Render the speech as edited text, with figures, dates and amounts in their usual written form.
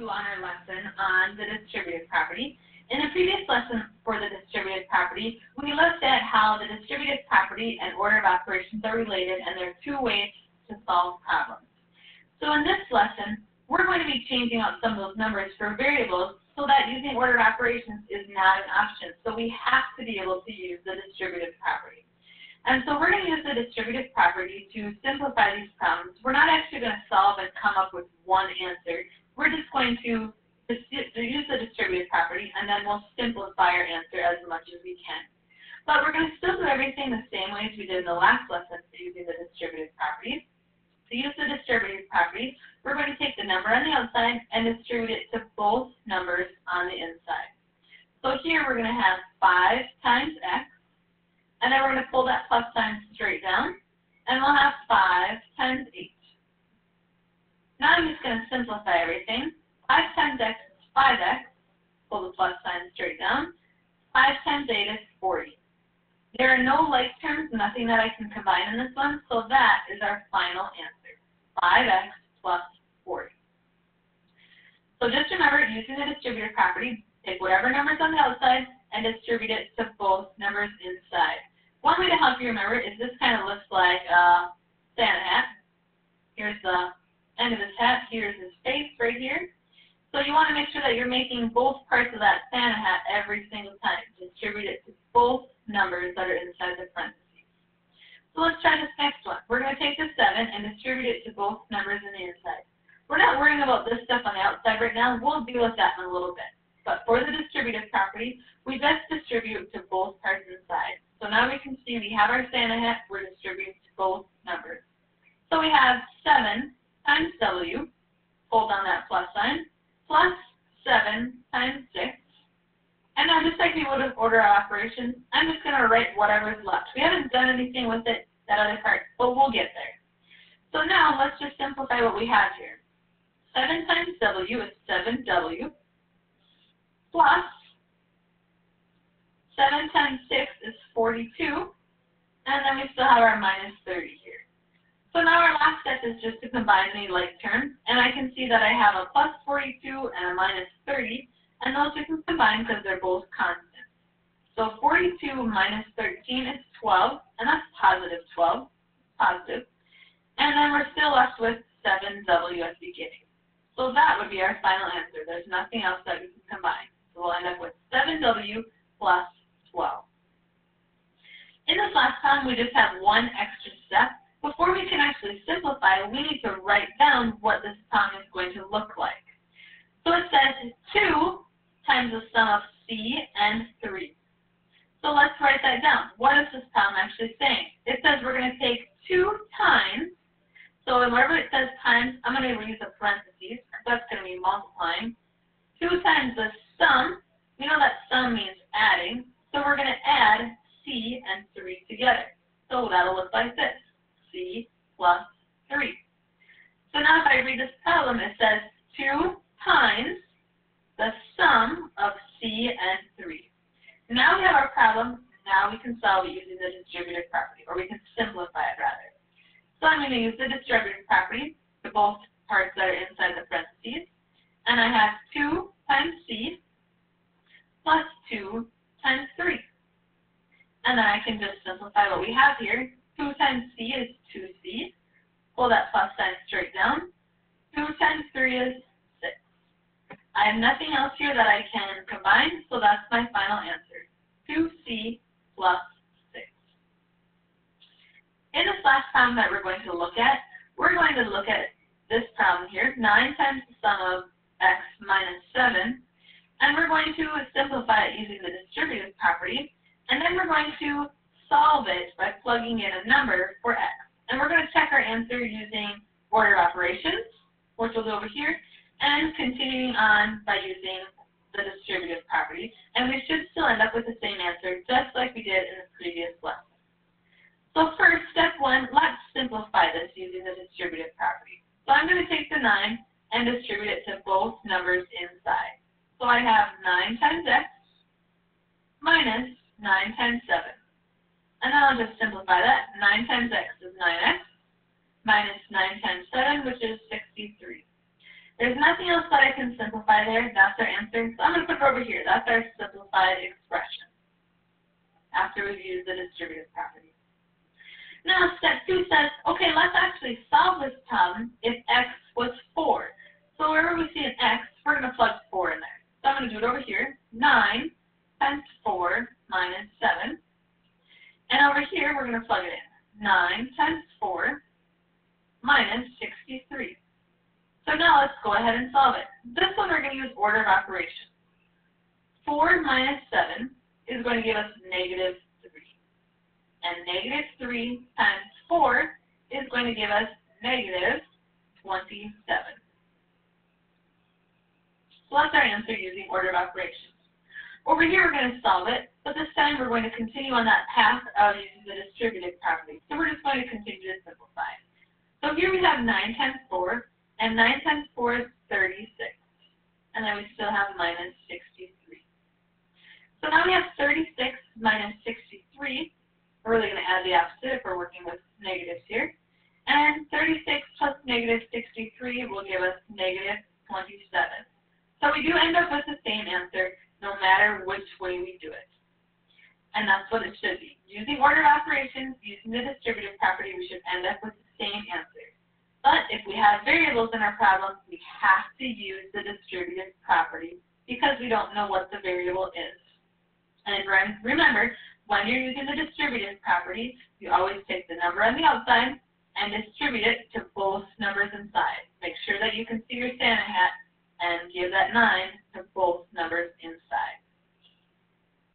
2 on our lesson on the distributive property. In the previous lesson for the distributive property, we looked at how the distributive property and order of operations are related, and there are 2 ways to solve problems. So in this lesson, we're going to be changing out some of those numbers for variables so that using order of operations is not an option. So we have to be able to use the distributive property. And so we're going to use the distributive property to simplify these problems. We're not actually going to solve and come up with one answer. We're just going to use the distributive property, and then we'll simplify our answer as much as we can. But we're going to still do everything the same way as we did in the last lesson for using the distributive property. To use the distributive property, we're going to take the number on the outside and distribute it to both numbers on the inside. So here we're going to have 5 times x, and then we're going to pull that plus sign straight down, and we'll have 5 times 8. Now I'm just going to simplify everything. 5 times x is 5x, pull the plus sign straight down. 5 times 8 is 40. There are no like terms, nothing that I can combine in this one, so that is our final answer, 5x plus 40. So just remember, using the distributive property, take whatever number's on the outside and distribute it to both numbers inside. One way to help you remember is this kind of looks like a Santa hat. Here's the end of his hat, here's his face right here. So you want to make sure that you're making both parts of that Santa hat every single time. Distribute it to both numbers that are inside the parentheses. So let's try this next one. We're going to take the 7 and distribute it to both numbers in the inside. We're not worrying about this stuff on the outside right now. We'll deal with that in a little bit. But for the distributive property, we best distribute to both parts inside. So now we can see we have our Santa hat. We're distributing to both numbers. So we have 7 times W, hold down that plus sign, plus 7 times 6. And now just like we would with order of operations, I'm just going to write whatever's left. We haven't done anything with it, that other part, but we'll get there. So now let's just simplify what we have here. 7 times W is 7W, plus 7 times 6 is 42, and then we still have our minus 30 here. So now our last step is just to combine any like terms, and I can see that I have a plus 42 and a minus 30, and those we can combine because they're both constants. So 42 minus 13 is 12, and that's positive 12, positive. And then we're still left with 7W at the beginning. So that would be our final answer. There's nothing else that we can combine. So we'll end up with 7W plus 12. In this last problem, we just have one extra step. Before we can actually simplify, we need to write down what this problem is going to look like. So it says 2 times the sum of C and 3. So let's write that down. What is this problem actually saying? It says we're going to take 2 times, so wherever it says times, I'm going to use a parentheses, that's going to be multiplying. 2 times the sum, we know that sum means adding, so we're going to add C and 3 together. So that'll look like this, C plus 3. So now if I read this problem, it says 2 times the sum of C and 3. Now we have our problem. Now we can solve it using the distributive property, or we can simplify it rather. So I'm going to use the distributive property for both parts that are inside the parentheses. And I have 2 times C plus 2 times 3. And then I can just simplify what we have here. 2 times C is 2C. Pull that plus sign straight down. 2 times 3 is 6. I have nothing else here that I can combine, so that's my final answer, 2C plus 6. In this last problem that we're going to look at, we're going to look at this problem here, 9 times the sum of x minus 7, and we're going to simplify it using the distributive property, and then we're going to solve it by plugging in a number for x. And we're going to check our answer using order of operations, which we'll do over here, and continuing on by using the distributive property. And we should still end up with the same answer, just like we did in the previous lesson. So first, step 1, let's simplify this using the distributive property. So I'm going to take the 9 and distribute it to both numbers inside. So I have 9 times x minus 9 times 7. And then I'll just simplify that. 9 times x is 9x minus 9 times 7, which is 63. There's nothing else that I can simplify there. That's our answer. So I'm going to put it over here. That's our simplified expression after we've used the distributive property. Now, step 2 says, okay, let's actually solve this problem if x was 4. So wherever we see an x, we're going to plug 4 in there. So I'm going to do it over here. 9 times 4 minus 7. And over here, we're going to plug it in. 9 times 4 minus 63. So now let's go ahead and solve it. This one we're going to use order of operations. 4 minus 7 is going to give us negative 3. And negative 3 times 4 is going to give us negative 27. So that's our answer using order of operations. Over here we're going to solve it, but this time we're going to continue on that path of using the distributive property. So we're just going to continue to simplify. So here we have 9 times 4, and 9 times 4 is 36. And then we still have minus 63. So now we have 36 minus 63. We're really going to add the opposite if we're working with negatives here. And 36 plus negative 63 will give us negative 27. So we do end up with the same answer no matter which way we do it. And that's what it should be. Using order of operations, using the distributive property, we should end up with the same answer. But if we have variables in our problem, we have to use the distributive property because we don't know what the variable is. And remember, when you're using the distributive property, you always take the number on the outside and distribute it to both numbers inside. Make sure that you can see your Santa hat and give that 9 to both numbers inside.